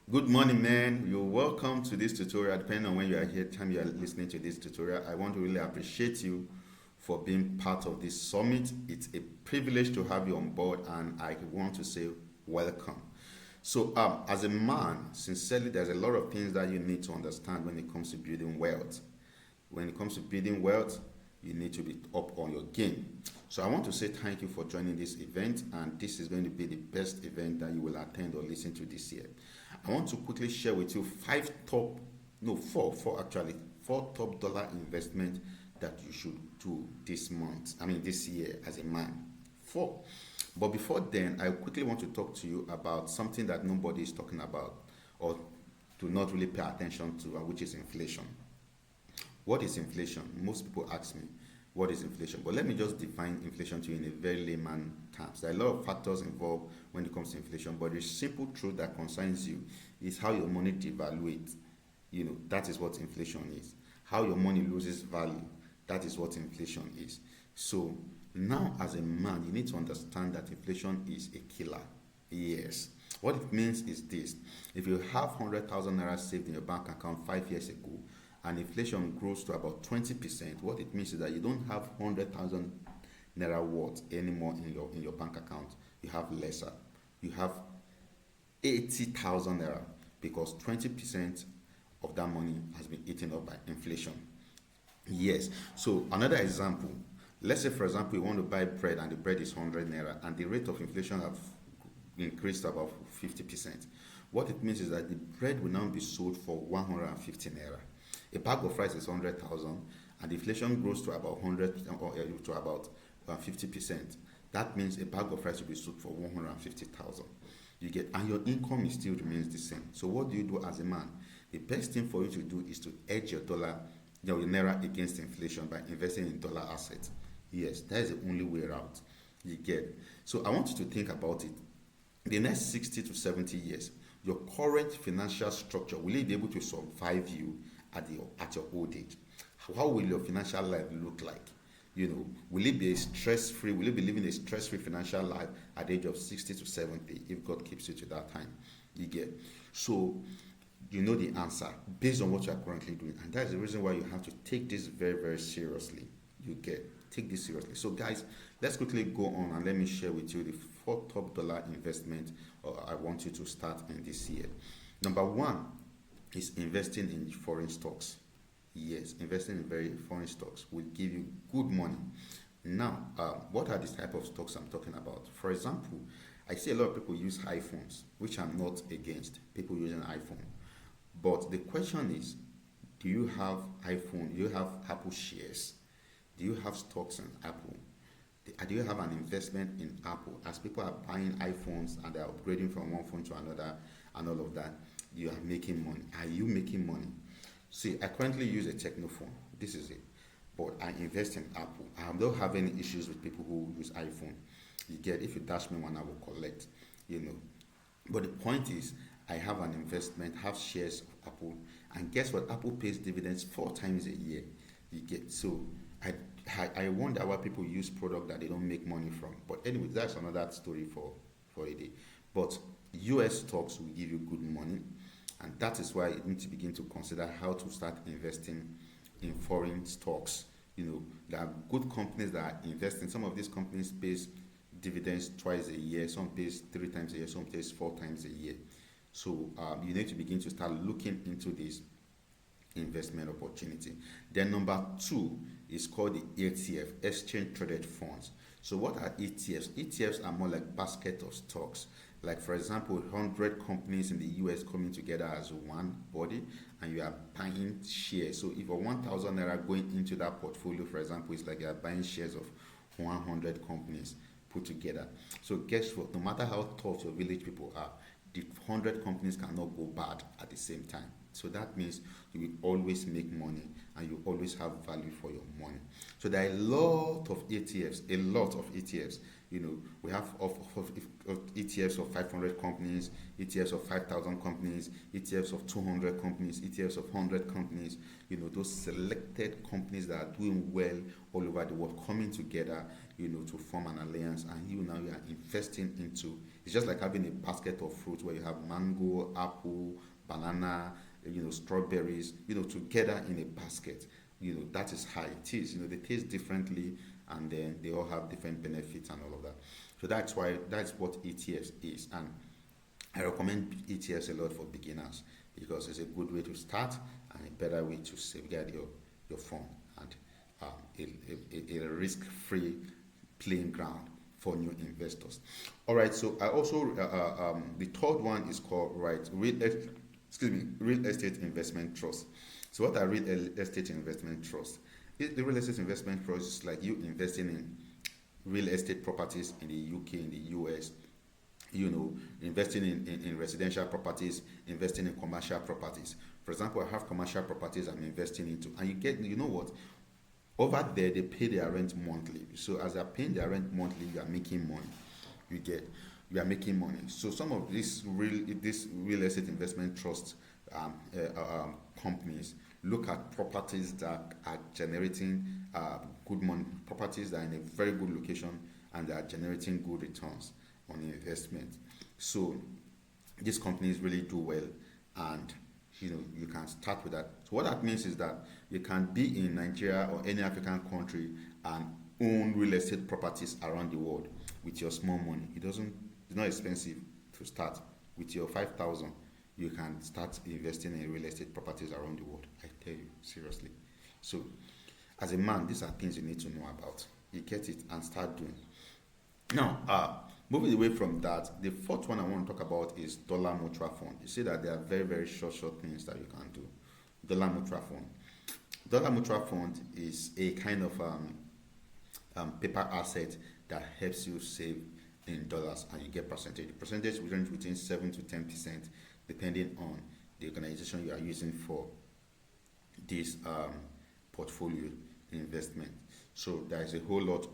Good morning, man. You're welcome to this tutorial. Depending on when you are here, time you are listening to this tutorial, I want to really appreciate you for being part of this summit. It's a privilege to have you on board, and I want to say welcome. So, as a man, sincerely, there's a lot of things that you need to understand when it comes to building wealth. When it comes to building wealth, you need to be up on your game. So I want to say thank you for joining this event, and this is going to be the best event that you will attend or listen to this year. I want to quickly share with you five top, no, four actually, four top dollar investment that you should do this month. I mean this year as a man. Four. But before then, I quickly want to talk to you about something that nobody is talking about or do not really pay attention to, which is inflation. What is inflation? Most people ask me, what is inflation? But let me just define inflation to you in a very layman terms. There are a lot of factors involved when it comes to inflation, but the simple truth that concerns you is how your money devaluates. That is what inflation is. How your money loses value, that is what inflation is. So now as a man, you need to understand that inflation is a killer. Yes. What it means is this. If you have 100,000 naira saved in your bank account 5 years ago, and inflation grows to about 20%, what it means is that you don't have 100,000 naira worth anymore in your bank account. You have lesser. You have 80,000 naira because 20% of that money has been eaten up by inflation. Yes. So another example, let's say for example you want to buy bread and the bread is 100 naira and the rate of inflation have increased about 50%. What it means is that the bread will now be sold for 150 naira. A bag of rice is 100,000 and inflation grows to about 100 or to about 50%. That means a bag of rice will be sold for 150,000. You get, and your income still remains the same. So what do you do as a man? The best thing for you to do is to hedge your dollar, your naira against inflation by investing in dollar assets. Yes, that is the only way out. You get. So I want you to think about it. The next 60 to 70 years, your current financial structure, will it be able to survive you at your old age? How will your financial life look like? Will it be a stress-free, will it be living a stress-free financial life at the age of 60 to 70 if God keeps you to that time? You get. So you know the answer based on what you are currently doing. And that is the reason why you have to take this very, very seriously. You get. Take this seriously. So guys, let's quickly go on and let me share with you the four top dollar investment I want you to start in this year. Number one is investing in foreign stocks. Yes, investing in very foreign stocks will give you good money. Now, what are the type of stocks I'm talking about? For example, I see a lot of people use iPhones, which I'm not against people using iPhone. But the question is, do you have iPhone? Do you have Apple shares? Do you have stocks in Apple? Do you have an investment in Apple? As people are buying iPhones and they're upgrading from one phone to another and all of that, you are making money. Are you making money? See, I currently use a Techno phone. This is it. But I invest in Apple. I don't have any issues with people who use iPhone. You get, if you dash me one, I will collect. You know. But the point is, I have an investment, have shares of Apple, and guess what? Apple pays dividends 4 times a year. You get. So I wonder why people use product that they don't make money from. But anyway, that's another story for a day. But US stocks will give you good money, and that is why you need to begin to consider how to start investing in foreign stocks. There are good companies that are investing. Some of these companies pays dividends twice a year, some pays 3 times a year, some pays 4 times a year. So you need to begin to start looking into this investment opportunity. Then number two is called the ETF, exchange traded funds. So what are ETFs? ETFs are more like basket of stocks. Like for example, 100 companies in the US coming together as one body, and you are buying shares. So if a 1,000 naira going into that portfolio, for example, it's like you are buying shares of 100 companies put together. So guess what? No matter how tough your village people are, the 100 companies cannot go bad at the same time. So that means you will always make money and you always have value for your money. So there are a lot of ETFs, a lot of ETFs. We have of ETFs of 500 companies, ETFs of 5,000 companies, ETFs of 200 companies, ETFs of 100 companies. Those selected companies that are doing well all over the world coming together, to form an alliance, and you are investing into. It's just like having a basket of fruit where you have mango, apple, banana, strawberries, together in a basket. That is how it is. They taste differently, and then they all have different benefits and all of that. So that's what ETFs is, and I recommend ETFs a lot for beginners because it's a good way to start and a better way to safeguard your fund, and a risk-free playing ground for new investors. All right, so I also the third one is called real estate investment trust. So what are real estate investment trust? The real estate investment trust is like you investing in real estate properties in the UK, in the US, investing in residential properties, investing in commercial properties. For example, I have commercial properties I'm investing into, and you know what? Over there, they pay their rent monthly. So as they're paying their rent monthly, you are making money. You are making money. So some of these real estate investment trust companies look at properties that are generating good money, properties that are in a very good location and they are generating good returns on investment. So these companies really do well, and you can start with that. So what that means is that you can be in Nigeria or any African country and own real estate properties around the world with your small money. It's not expensive to start. With your 5,000, you can start investing in real estate properties around the world. I tell you, seriously. So as a man, these are things you need to know about. You get it and start doing. Now, moving away from that, the fourth one I want to talk about is dollar mutual fund. You see that there are very, very short things that you can do. Dollar mutual fund. Dollar mutual fund is a kind of paper asset that helps you save in dollars, and you get percentage. The percentage will range between 7 to 10%, depending on the organization you are using for this portfolio investment. So there is a whole lot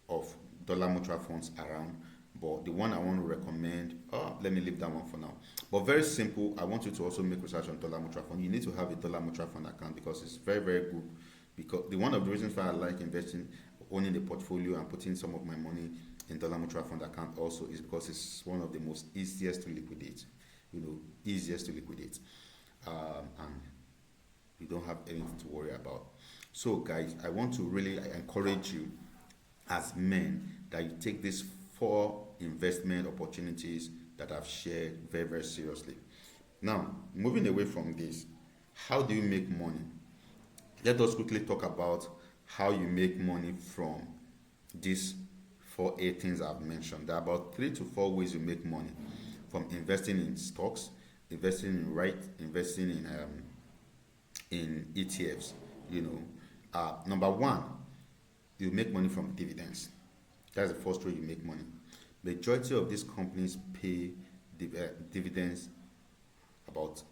of dollar mutual funds around, but the one I want to recommend, let me leave that one for now. But very simple, I want you to also make research on dollar mutual fund. You need to have a dollar mutual fund account because it's very, very good. Because one of the reasons why I like owning the portfolio and putting some of my money in dollar mutual fund account also is because it's one of the most easiest to liquidate. And you don't have anything to worry about. So guys, I want to really encourage you as men that you take these 4 investment opportunities that I've shared very, very seriously. Now, moving away from this, how do you make money? Let us quickly talk about how you make money from these 4 things I've mentioned. There are about 3 to 4 ways you make money from investing in stocks, investing in ETFs. Number 1, you make money from dividends. That's the first way you make money. Majority of these companies pay dividends about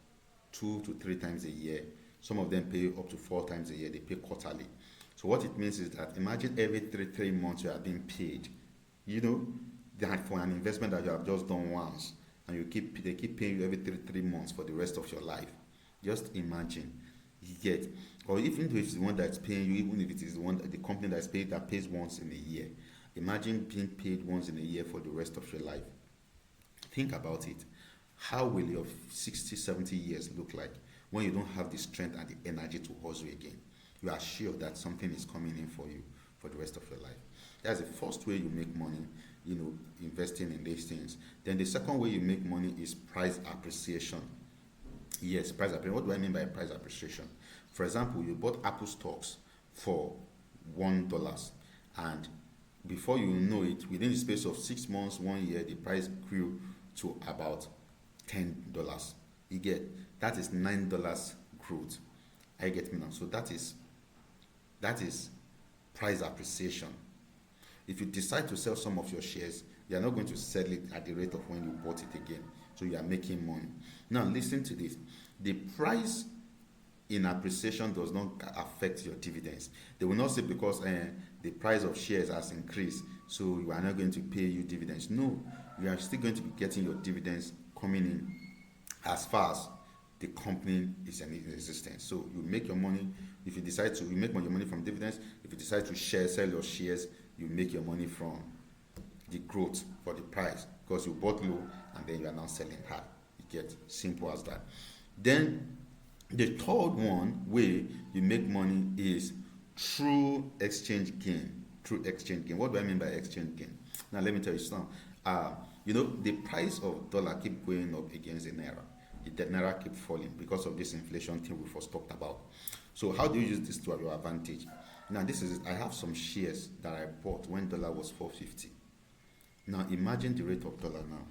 2 to 3 times a year. Some of them pay up to 4 times a year. They pay quarterly. So what it means is that imagine every 3 months you are being paid. That for an investment that you have just done once, and they keep paying you every 3 months for the rest of your life. Just imagine, or even if it's the one that's paying you, even if it is the company that pays once in a year. Imagine being paid once in a year for the rest of your life. Think about it. How will your 60, 70 years look like when you don't have the strength and the energy to hustle again? You are sure that something is coming in for you for the rest of your life. That's the first way you make money, investing in these things. Then the second way you make money is price appreciation. Yes, price appreciation. What do I mean by price appreciation? For example, you bought Apple stocks for $1, and before you know it, within the space of 6 months, 1 year, the price grew to about $10. You get that is $9 growth. I get me now. So that is price appreciation. If you decide to sell some of your shares, you are not going to sell it at the rate of when you bought it again. So you are making money. Now listen to this. The price in appreciation does not affect your dividends. They will not say because the price of shares has increased, so you are not going to pay you dividends. No, you are still going to be getting your dividends coming in as far as the company is in existence. So you make your money. If you decide to, you make your money from dividends. If you decide to sell your shares, you make your money from the growth for the price because you bought low and then you are now selling high. You get simple as that. Then the third one way you make money is through exchange gain. Through exchange gain. What do I mean by exchange gain? Now let me tell you something. The price of dollar keep going up against the naira. The naira keep falling because of this inflation thing we first talked about. So how do you use this to your advantage? Now this is I have some shares that I bought when dollar was 450. Now imagine the rate of dollar now.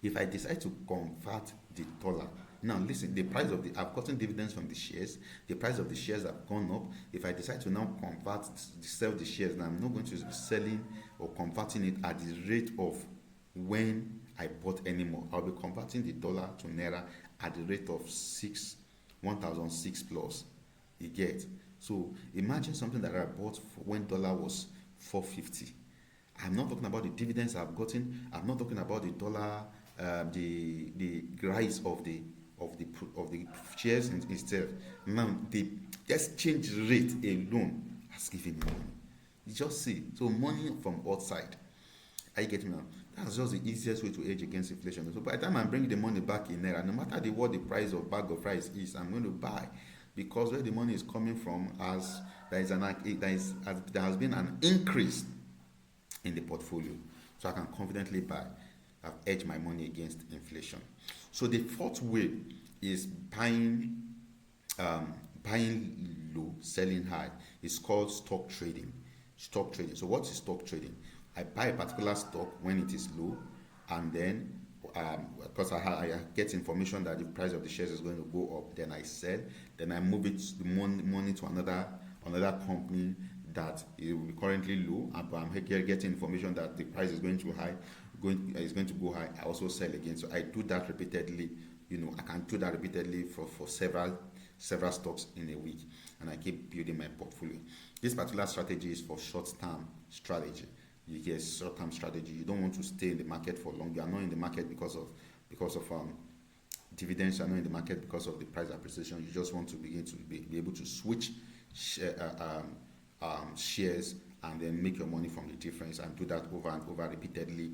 If I decide to convert the dollar, now listen, the price of I've gotten dividends from the shares, the price of the shares have gone up. If I decide to now sell the shares, now I'm not going to be selling or converting it at the rate of when I bought anymore. I'll be converting the dollar to naira at the rate of 1,006 plus. You get? So imagine something that I bought when dollar was 450. I'm not talking about the dividends I've gotten. I'm not talking about the dollar, the rise of the shares itself. Now the exchange rate alone has given me money. You just see. So money from outside. Are you getting me now? That's just the easiest way to hedge against inflation. So by the time I'm bringing the money back in naira, no matter what the price of bag of rice is, I'm going to buy, because where the money is coming from, there has been an increase in the portfolio, so I can confidently buy. I've hedged my money against inflation. So the fourth way is buying low, selling high. It's called stock trading. Stock trading. So what is stock trading? I buy a particular stock when it is low, and then because I get information that the price of the shares is going to go up, then I sell. Then I move the money to another company that it will be currently low, but I'm getting information that the price is going to go high. I also sell again. So I do that repeatedly. I can do that repeatedly for several stocks in a week, and I keep building my portfolio. This particular strategy is for short-term strategy. You get short-term strategy. You don't want to stay in the market for long. You are not in the market because of dividends. You are not in the market because of the price appreciation. You just want to begin to be able to switch shares and then make your money from the difference, and do that over and over repeatedly,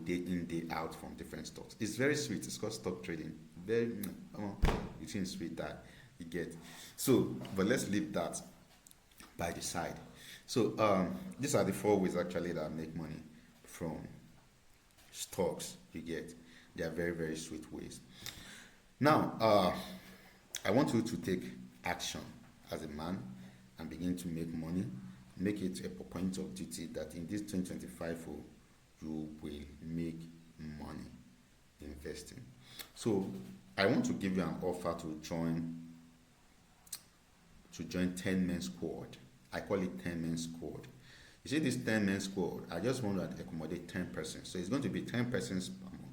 day in, day out, from different stocks. It's very sweet. It's called stock trading. Very, it seems sweet that you get. So, but let's leave that by the side. So these are the 4 ways actually that I make money from stocks. You get? They are very, very sweet ways. Now, I want you to take action as a man and begin to make money. Make it a point of duty that in this 2025 you will make money investing. So I want to give you an offer to join 10 men squad. I call it 10 men squad. You see this 10 men squad, I just want to accommodate 10 persons. So it's going to be 10 persons per month.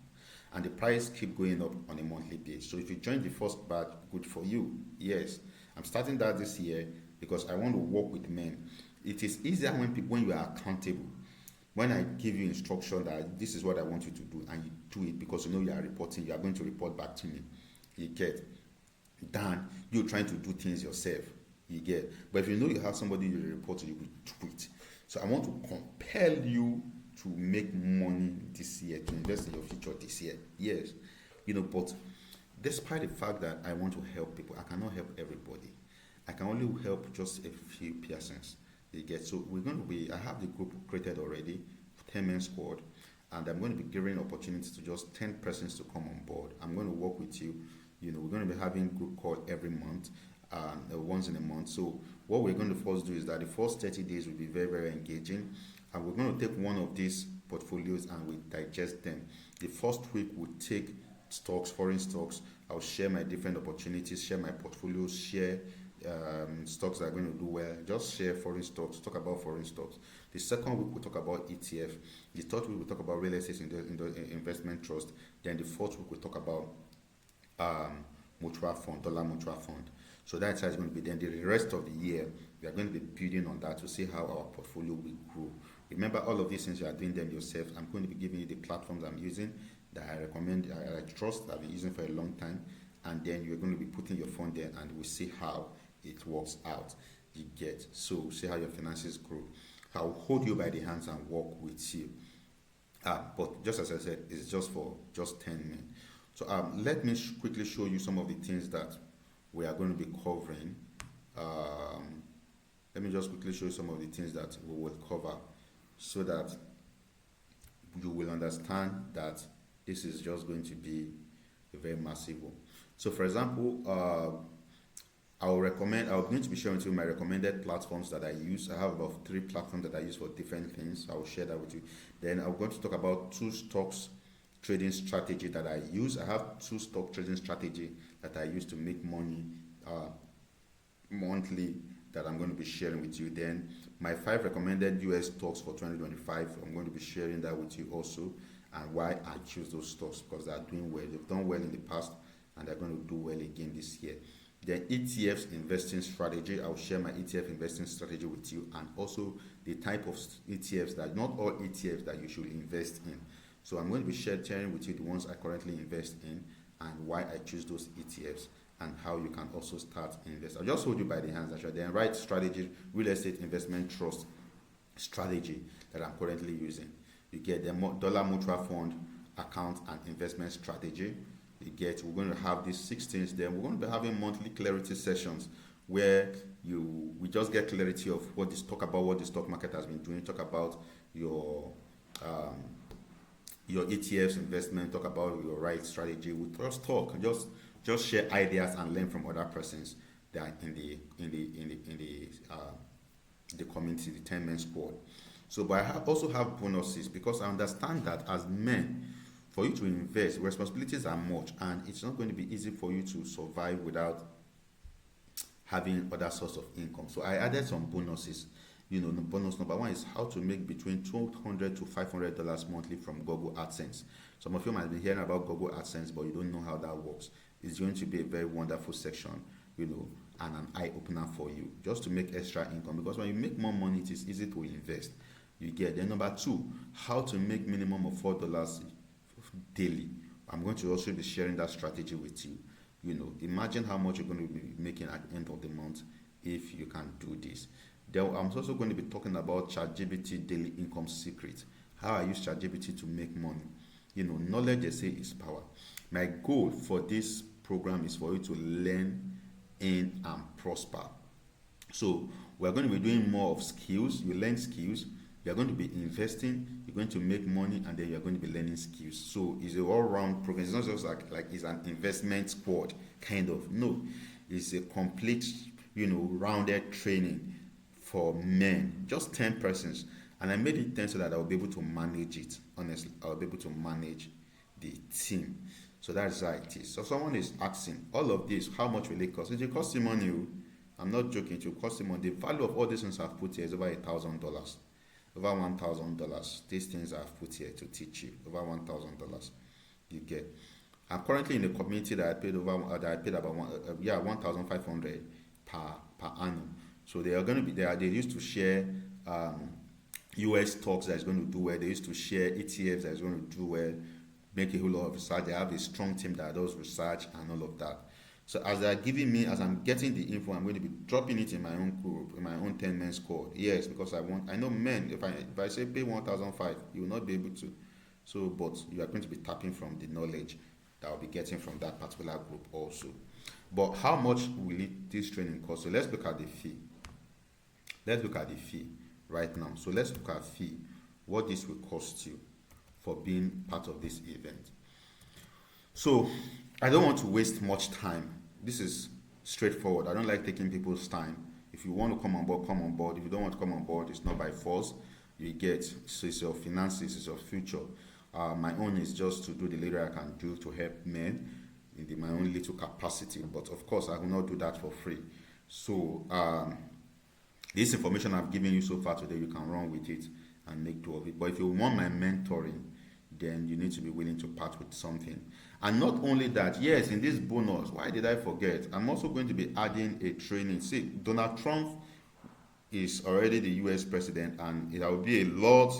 And the price keep going up on a monthly basis. So if you join the first batch, good for you. Yes, I'm starting that this year because I want to work with men. It is easier when you are accountable. When I give you instruction that this is what I want you to do, and you do it because you are reporting, you are going to report back to me. You get? Than you trying to do things yourself. You get? But if you have somebody you report to, you will do it. So I want to compel you to make money this year, to invest in your future this year. Yes. But despite the fact that I want to help people, I cannot help everybody. I can only help just a few persons. You get? So I have the group created already, 10 men squad, and I'm going to be giving opportunities to just 10 persons to come on board. I'm going to work with you. We're going to be having group call every month, once in a month. So what we're going to first do is that the first 30 days will be very, very engaging, and we're going to take one of these portfolios and we digest them. The first week we'll take stocks, foreign stocks. I'll share my different opportunities, share my portfolios, share stocks that are going to do well. Just share foreign stocks, talk about foreign stocks. The second week we'll talk about ETF. The third week we'll talk about real estate investment trust. Then the fourth week we'll talk about mutual fund, dollar mutual fund. So that's how it's going to be. Then the rest of the year we are going to be building on that to see how our portfolio will grow. Remember, all of these things you are doing them yourself. I'm going to be giving you the platforms I'm using that I recommend, I trust, that I've been using for a long time, and then you're going to be putting your fund there, and we'll see how it works out. You get? So see how your finances grow. I'll hold you by the hands and work with you. But just as I said, it's just for 10 men. So let me quickly show you some of the things that we are going to be covering. Let me just quickly show you some of the things that we will cover so that you will understand that this is just going to be a very massive one. So for example, I'm going to be sharing with you my recommended platforms that I use. I have about 3 platforms that I use for different things. I will share that with you. Then I'm going to talk about 2 stocks trading strategy that I use. I have 2 stock trading strategy that I use to make money monthly that I'm going to be sharing with you. Then my 5 recommended US stocks for 2025. I'm going to be sharing that with you also, and why I choose those stocks, because they are doing well. They've done well in the past and they're going to do well again this year. Then ETFs investing strategy. I'll share my ETF investing strategy with you, and also the type of ETFs that, not all ETFs that you should invest in. So I'm going to be sharing with you the ones I currently invest in and why I choose those ETFs and how you can also start invest. I'll just hold you by the hands. Actually, then right strategy, real estate investment trust strategy that I'm currently using. You get the dollar mutual fund account and investment strategy. You get, we're going to have these 6 things. Then we're going to be having monthly clarity sessions where we just get clarity of talk about what the stock market has been doing, talk about your ETFs investment, talk about your right strategy. We just talk, just share ideas and learn from other persons that are in the community, the 10-man squad. So, but I also have bonuses, because I understand that as men, for you to invest, responsibilities are much, and it's not going to be easy for you to survive without having other source of income. So I added some bonuses. Bonus number 1 is how to make between $200 to $500 monthly from Google AdSense. Some of you might be hearing about Google AdSense, but you don't know how that works. It's going to be a very wonderful section, and an eye opener for you, just to make extra income. Because when you make more money, it is easy to invest. You get. Then number 2, how to make minimum of $4 daily. I'm going to also be sharing that strategy with you. Imagine how much you're going to be making at the end of the month if you can do this. Then I'm also going to be talking about ChatGPT daily income secret. How I use ChatGPT to make money. Knowledge, they say, is power. My goal for this program is for you to learn, earn, and prosper. So we're going to be doing more of skills. You learn skills. You're going to be investing, you're going to make money, and then you're going to be learning skills. So it's an all-round program. It's not just like it's an investment squad, kind of. No, it's a complete, rounded training for men, just 10 persons. And I made it 10 so that I'll be able to manage it. Honestly, I'll be able to manage the team. So that's how it is. So someone is asking, all of this, how much will it cost? It will cost you money. I'm not joking, it will cost you money. The value of all these things I've put here is over $1,000. Over $1,000. These things I've put here to teach you. Over $1,000. You get. I'm currently in a community that I paid about $1,500 per annum. So they are going to be there. They used to share US stocks that is going to do well. They used to share ETFs that is going to do well. Make a whole lot of research. They have a strong team that does research and all of that. So as they are giving me, as I'm getting the info, I'm going to be dropping it in my own group, in my own 10-man squad. Yes, because I know men, if I say pay 1,500, you will not be able to. So, but you are going to be tapping from the knowledge that I'll be getting from that particular group also. But how much will this training cost? So let's look at the fee. Let's look at the fee right now. So let's look at fee, what this will cost you for being part of this event. So I don't want to waste much time. This is straightforward. I don't like taking people's time. If you want to come on board, come on board. If you don't want to come on board, it's not by force. You get. So it's your finances, it's your future. My own is just to do the little I can do to help men in my own little capacity. But of course, I will not do that for free. So this information I've given you so far today, you can run with it and make do of it. But if you want my mentoring, then you need to be willing to part with something. And not only that, yes, in this bonus, why did I forget? I'm also going to be adding a training. See, Donald Trump is already the US president, and there will be a lot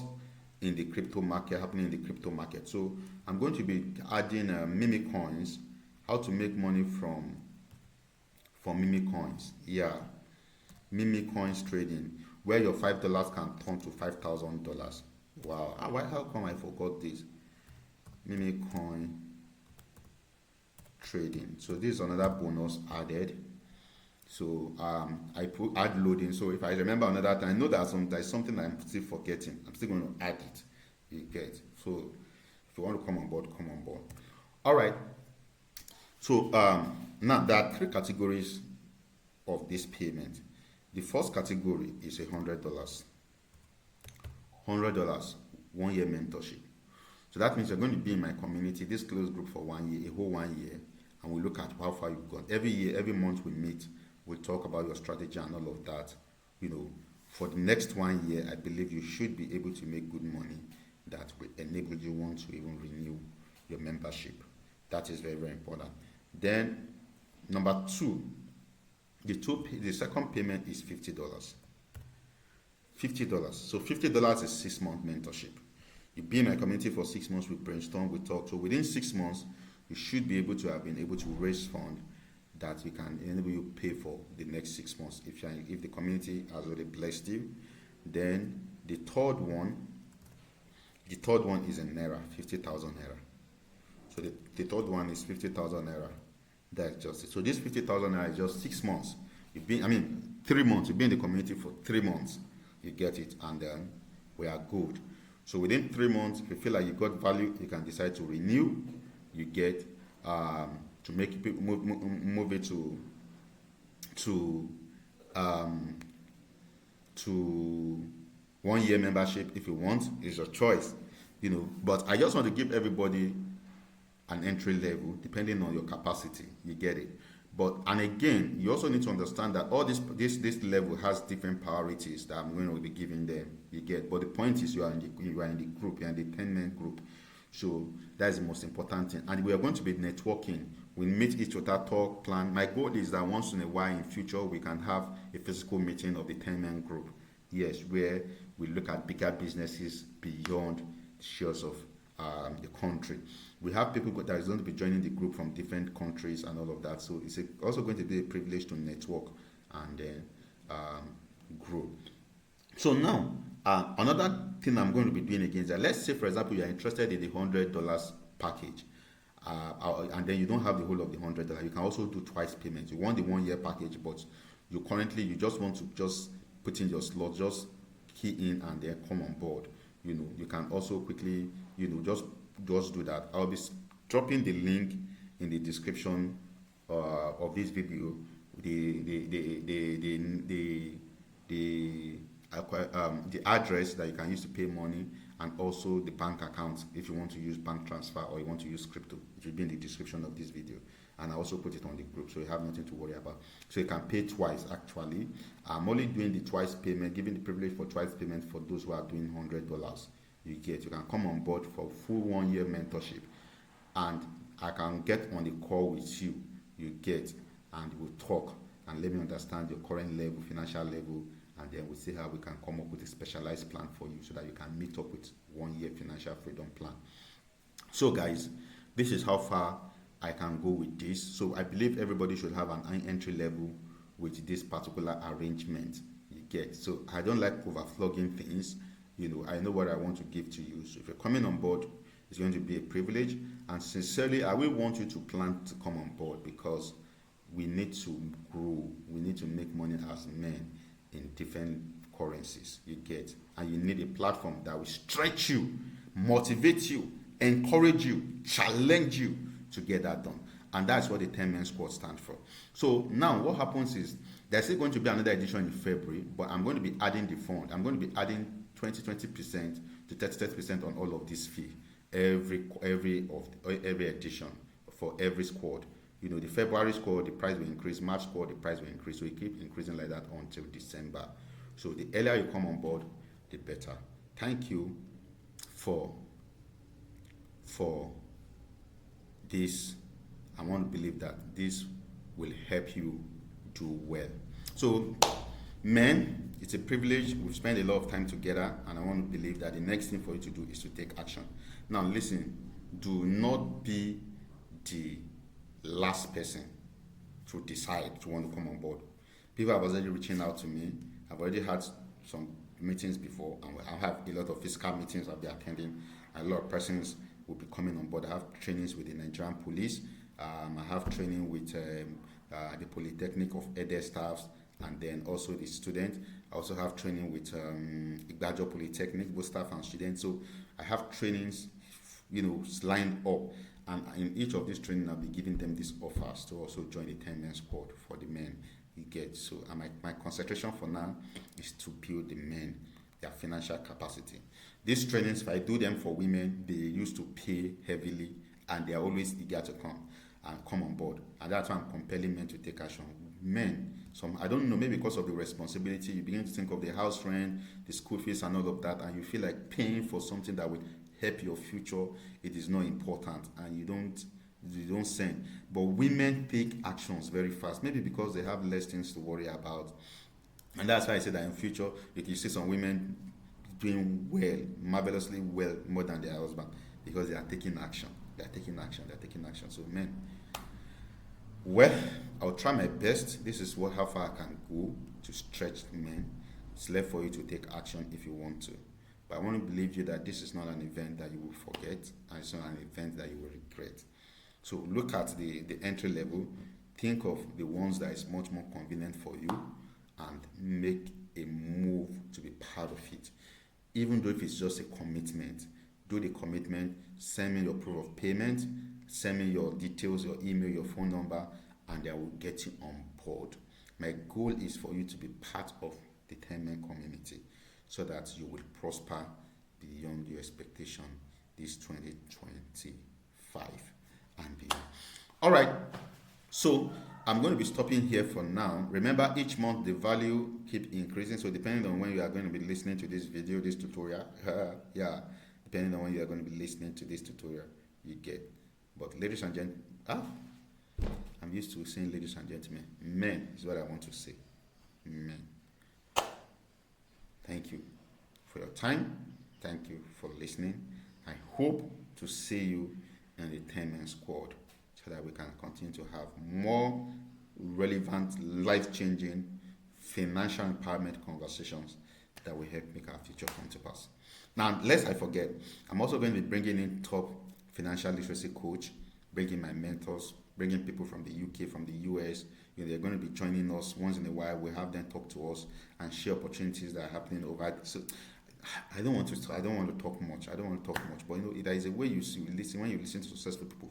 in the crypto market, happening in the crypto market. So I'm going to be adding meme coins, how to make money from meme coins. Yeah, meme coins trading, where your $5 can turn to $5,000. Wow, how come I forgot this? Meme coin trading. So this is another bonus added. So I put add loading. So if I remember another time, I know that there's something I'm still forgetting. I'm still going to add it. You get. So if you want to come on board, come on board. All right. So now there are three categories of this payment. The first category is $100. $100, 1 year mentorship. So that means you're going to be in my community, this closed group for 1 year, a whole 1 year, and we look at how far you've gone. Every year, every month we meet, we talk about your strategy and all of that. You know, for the next 1 year, I believe you should be able to make good money that will enable you want to even renew your membership. That is very, very important. Then, number two, the second payment is $50. $50. So $50 is 6-month mentorship. You be in my community for 6 months, we brainstorm, we talk. So within 6 months, you should be able to have been able to raise funds that we can enable you pay for the next 6 months if the community has already blessed you. Then the third one is in Naira, 50,000 Naira. So the third one is 50,000 Naira. That's just it. So this 50,000 Naira is just 6 months. 3 months. You've been in the community for 3 months. You get it, and then we are good. So within 3 months, if you feel like you got value, you can decide to renew. You get to make people move it to 1 year membership if you want. It's your choice, you know. But I just want to give everybody an entry level depending on your capacity. You get it. And again, you also need to understand that all this level has different priorities that I'm going to be giving them. You get. But the point is you are in the group, you're in the 10-man group. So that is the most important thing. And we are going to be networking. We meet each other, talk, plan. My goal is that once in a while in future we can have a physical meeting of the 10-man group. Yes, where we look at bigger businesses beyond the shores of the country. We have people that is going to be joining the group from different countries and all of that. So it's also going to be a privilege to network and then grow. So now, another thing I'm going to be doing again is that, let's say, for example, you are interested in the $100 package, and then you don't have the whole of the $100. You can also do twice payment. You want the 1 year package, but you just want to just put in your slot, just key in and then come on board. You know, you can also quickly, you know, just do that. I'll be dropping the link in the description of this video, the address that you can use to pay money, and also the bank account if you want to use bank transfer or you want to use crypto. It will be in the description of this video, and I also put it on the group, so you have nothing to worry about. So you can pay twice. Actually, I'm only doing the twice payment, giving the privilege for twice payment for those who are doing $100. You can come on board for full 1 year mentorship, and I can get on the call with you. You get, and we'll talk and let me understand your current level, financial level, and then we'll see how we can come up with a specialized plan for you so that you can meet up with 1 year financial freedom plan. So guys, this is how far I can go with this. So I believe everybody should have an entry level with this particular arrangement. You get. So I don't like overflogging things. You know, I know what I want to give to you. So if you're coming on board, it's going to be a privilege. And sincerely, I will want you to plan to come on board, because we need to grow. We need to make money as men in different currencies. You get. And you need a platform that will stretch you, motivate you, encourage you, challenge you to get that done. And that's what the 10-man squad stands for. So now what happens is there's still going to be another edition in February, but I'm going to be adding the fund. I'm going to be adding 20% to 30% on all of this fee every edition for every squad. You know, the February squad, the price will increase. March squad, the price will increase. So we keep increasing like that until December. So the earlier you come on board, the better. Thank you for this. I want to believe that this will help you do well. So, men, it's a privilege. We've spent a lot of time together, and I want to believe that the next thing for you to do is to take action. Now, listen, do not be the last person to decide to want to come on board. People have already reaching out to me. I've already had some meetings before, and I have a lot of physical meetings I'll be attending, and a lot of persons will be coming on board. I have trainings with the Nigerian police. I have training with the Polytechnic of Ede staffs, and then also the student. I also have training with Ibtc Polytechnic, both staff and students. So I have trainings, lined up, and in each of these training, I'll be giving them these offers to also join the 10-man squad for the men. You get. So my concentration for now is to build the men, their financial capacity. These trainings, if I do them for women, they used to pay heavily, and they are always eager to come on board, and that's why I'm compelling men to take action. Men, I don't know, maybe because of the responsibility, you begin to think of the house rent, the school fees, and all of that, and you feel like paying for something that will help your future, it is not important, and you don't send. But women take actions very fast, maybe because they have less things to worry about, and that's why I say that in future, if you see some women doing well, marvelously well, more than their husband, because they are taking action. They're taking action. So men, well, I'll try my best. This is how far I can go to stretch men. It's left for you to take action if you want to. But I want to believe you that this is not an event that you will forget, and it's not an event that you will regret. So look at the entry level, think of the ones that is much more convenient for you, and make a move to be part of it. Even though if it's just a commitment, do the commitment, send me your proof of payment, send me your details, your email, your phone number, and I will get you on board. My goal is for you to be part of the 10-man community so that you will prosper beyond your expectation this 2025 and beyond. All right, so I'm going to be stopping here for now. Remember, each month the value keep increasing, so depending on when you are going to be listening to this video, this tutorial, depending on when you are going to be listening to this tutorial, you get. But ladies and gentlemen, I'm used to saying ladies and gentlemen. Men is what I want to say. Men. Thank you for your time. Thank you for listening. I hope to see you in the 10-man squad so that we can continue to have more relevant, life-changing, financial empowerment conversations that will help make our future come to pass. Now, lest I forget, I'm also going to be bringing in top financial literacy coach, bringing my mentors, bringing people from the UK, from the US. They're going to be joining us once in a while. We have them talk to us and share opportunities that are happening over. So I don't want to talk much. But there is a way you listen. When you listen to successful people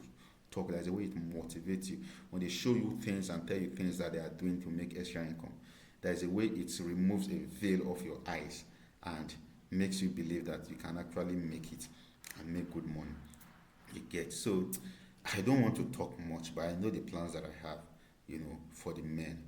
talk, there's a way it motivates you. When they show you things and tell you things that they are doing to make extra income, there's a way it removes a veil off your eyes and makes you believe that you can actually make it and make good money. You get. So I don't want to talk much, but I know the plans that I have, for the men.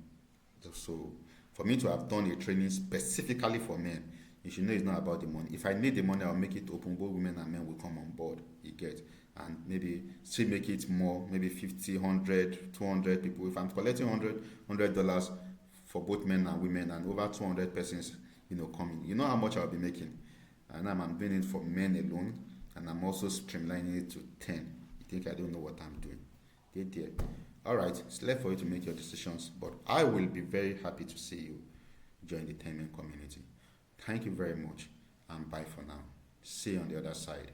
So for me to have done a training specifically for men, you should know it's not about the money. If I need the money, I'll make it open. Both women and men will come on board. You get. And maybe still make it more, maybe 50, 100, 200 people. If I'm collecting $100 for both men and women, and over 200 persons, coming, you know how much I'll be making. And I'm doing it for men alone, and I'm also streamlining it to 10. You think I don't know what I'm doing? Get there. All right, it's left for you to make your decisions, but I will be very happy to see you join the 10-man community. Thank you very much, and bye for now. See you on the other side.